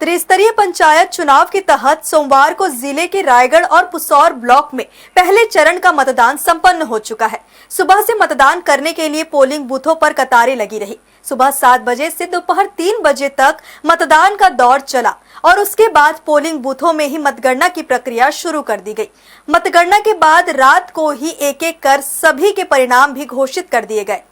त्रिस्तरीय पंचायत चुनाव के तहत सोमवार को जिले के रायगढ़ और पुसौर ब्लॉक में पहले चरण का मतदान संपन्न हो चुका है। सुबह से मतदान करने के लिए पोलिंग बूथों पर कतारें लगी रही। सुबह 7 बजे से दोपहर 3 बजे तक मतदान का दौर चला और उसके बाद पोलिंग बूथों में ही मतगणना की प्रक्रिया शुरू कर दी गई। मतगणना के बाद रात को ही एक-एक कर सभी के परिणाम भी घोषित कर दिए गए।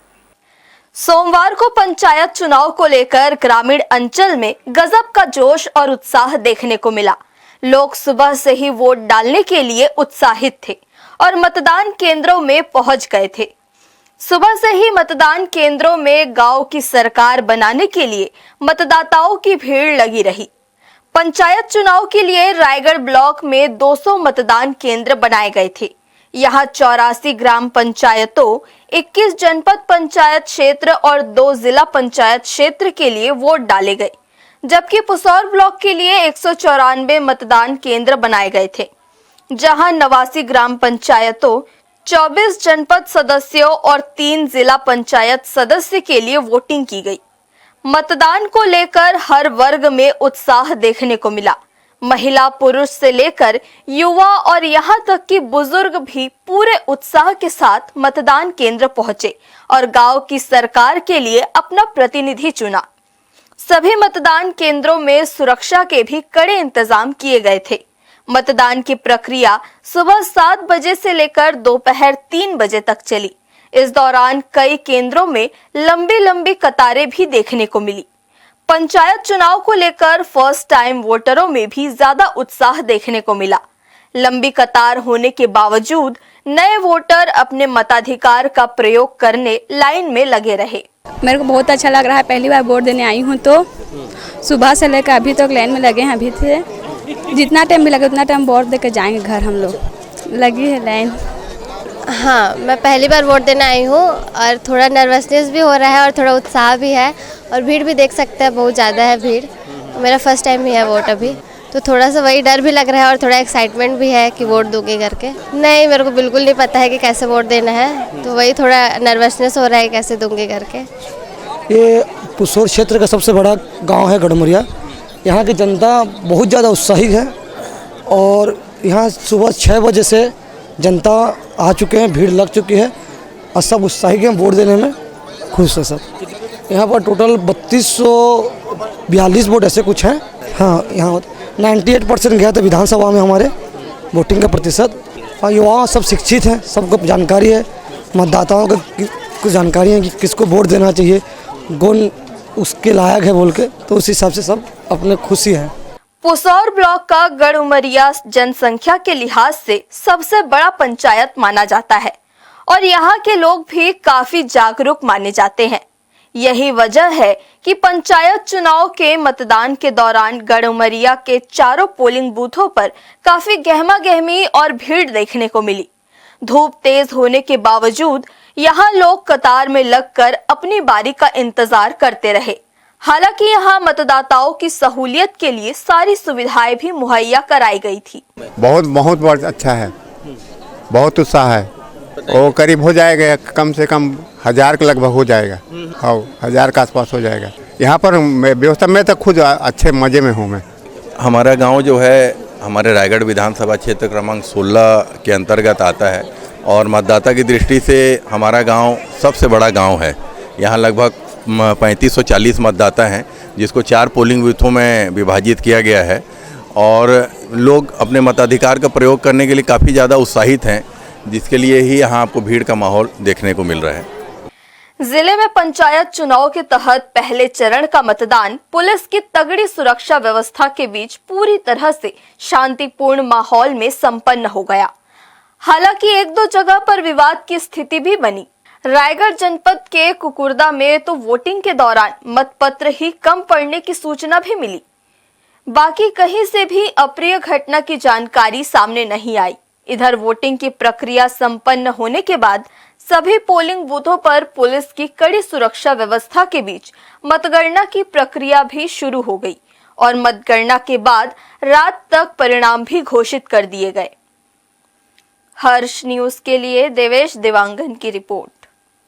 सोमवार को पंचायत चुनाव को लेकर ग्रामीण अंचल में गजब का जोश और उत्साह देखने को मिला। लोग सुबह से ही वोट डालने के लिए उत्साहित थे और मतदान केंद्रों में पहुंच गए थे। सुबह से ही मतदान केंद्रों में गांव की सरकार बनाने के लिए मतदाताओं की भीड़ लगी रही। पंचायत चुनाव के लिए रायगढ़ ब्लॉक में 200 मतदान केंद्र बनाए गए थे। यहाँ 84 ग्राम पंचायतों, 21 जनपद पंचायत क्षेत्र और 2 जिला पंचायत क्षेत्र के लिए वोट डाले गए, जबकि पुसौर ब्लॉक के लिए 194 मतदान केंद्र बनाए गए थे, जहां 89 ग्राम पंचायतों, 24 जनपद सदस्यों और 3 जिला पंचायत सदस्य के लिए वोटिंग की गई। मतदान को लेकर हर वर्ग में उत्साह देखने को मिला। महिला पुरुष से लेकर युवा और यहां तक कि बुजुर्ग भी पूरे उत्साह के साथ मतदान केंद्र पहुंचे और गांव की सरकार के लिए अपना प्रतिनिधि चुना। सभी मतदान केंद्रों में सुरक्षा के भी कड़े इंतजाम किए गए थे। मतदान की प्रक्रिया सुबह 7 बजे से लेकर दोपहर 3 बजे तक चली। इस दौरान कई केंद्रों में लंबी लंबी कतारें भी देखने को मिली। पंचायत चुनाव को लेकर फर्स्ट टाइम वोटरों में भी ज्यादा उत्साह देखने को मिला। लंबी कतार होने के बावजूद नए वोटर अपने मताधिकार का प्रयोग करने लाइन में लगे रहे। मेरे को बहुत अच्छा लग रहा है। पहली बार वोट देने आई हूँ तो सुबह से लेकर अभी तक लाइन में लगे हैं। अभी से जितना टाइम भी लगे उतना टाइम वोट दे के जाएंगे घर। हम लोग लगी है लाइन। हाँ, मैं पहली बार वोट देने आई हूँ और थोड़ा नर्वसनेस भी हो रहा है और थोड़ा उत्साह भी है और भीड़ भी देख सकते हैं, बहुत ज़्यादा है भीड़। मेरा फर्स्ट टाइम ही है वोट अभी, तो थोड़ा सा वही डर भी लग रहा है और थोड़ा एक्साइटमेंट भी है कि वोट दूंगी करके। नहीं, मेरे को बिल्कुल नहीं पता है कि कैसे वोट देना है, तो वही थोड़ा नर्वसनेस हो रहा है कैसे दूंगी करके। ये पुसौर क्षेत्र का सबसे बड़ा गाँव है गढ़मुरिया। यहाँ की जनता बहुत ज़्यादा उत्साहित है और यहाँ सुबह 6 बजे से जनता आ चुके हैं, भीड़ लग चुकी है और सब उत्साहित हैं, वोट देने में खुश है सब। यहाँ पर टोटल 3242 वोट ऐसे कुछ हैं। हाँ, यहाँ 98% गया था विधानसभा में हमारे वोटिंग का प्रतिशत। और युवा सब शिक्षित हैं, सबको जानकारी है, मतदाताओं को जानकारी है कि किसको वोट देना चाहिए, कौन उसके लायक है बोल के, तो उस हिसाब से सब अपने खुशी है। पुसौर ब्लॉक का गढ़मुरिया जनसंख्या के लिहाज से सबसे बड़ा पंचायत माना जाता है और यहाँ के लोग भी काफी जागरूक माने जाते हैं। यही वजह है कि पंचायत चुनाव के मतदान के दौरान गढ़मुरिया के चारों पोलिंग बूथों पर काफी गहमा गहमी और भीड़ देखने को मिली। धूप तेज होने के बावजूद यहाँ लोग कतार में लगकर अपनी बारी का इंतजार करते रहे। हालांकि यहाँ मतदाताओं की सहूलियत के लिए सारी सुविधाएं भी मुहैया कराई गई थी। बहुत अच्छा है, बहुत उत्साह है। वो करीब हो जाएगा, कम से कम 1000 के लगभग हो जाएगा। हाँ, 1000 के आसपास हो जाएगा। यहाँ पर व्यवस्था में तो खुद अच्छे मज़े में हूँ मैं। हमारा गांव जो है हमारे रायगढ़ विधानसभा क्षेत्र क्रमांक 16 के अंतर्गत आता है और मतदाता की दृष्टि से हमारा गांव सबसे बड़ा गांव है। यहाँ लगभग 3540 मतदाता हैं, जिसको 4 पोलिंग बूथों में विभाजित किया गया है और लोग अपने मताधिकार का प्रयोग करने के लिए काफ़ी ज़्यादा उत्साहित हैं, जिसके लिए ही यहाँ आपको भीड़ का माहौल देखने को मिल रहा है। जिले में पंचायत चुनाव के तहत पहले चरण का मतदान पुलिस की तगड़ी सुरक्षा व्यवस्था के बीच पूरी तरह से शांतिपूर्ण माहौल में संपन्न हो गया। हालांकि 1-2 जगह पर विवाद की स्थिति भी बनी। रायगढ़ जनपद के कुकुरदा में तो वोटिंग के दौरान मतपत्र ही कम पड़ने की सूचना भी मिली। बाकी कहीं से भी अप्रिय घटना की जानकारी सामने नहीं आई। इधर वोटिंग की प्रक्रिया संपन्न होने के बाद सभी पोलिंग बूथों पर पुलिस की कड़ी सुरक्षा व्यवस्था के बीच मतगणना की प्रक्रिया भी शुरू हो गई और मतगणना के बाद रात तक परिणाम भी घोषित कर दिए गए। हर्ष न्यूज के लिए देवेश देवांगन की रिपोर्ट।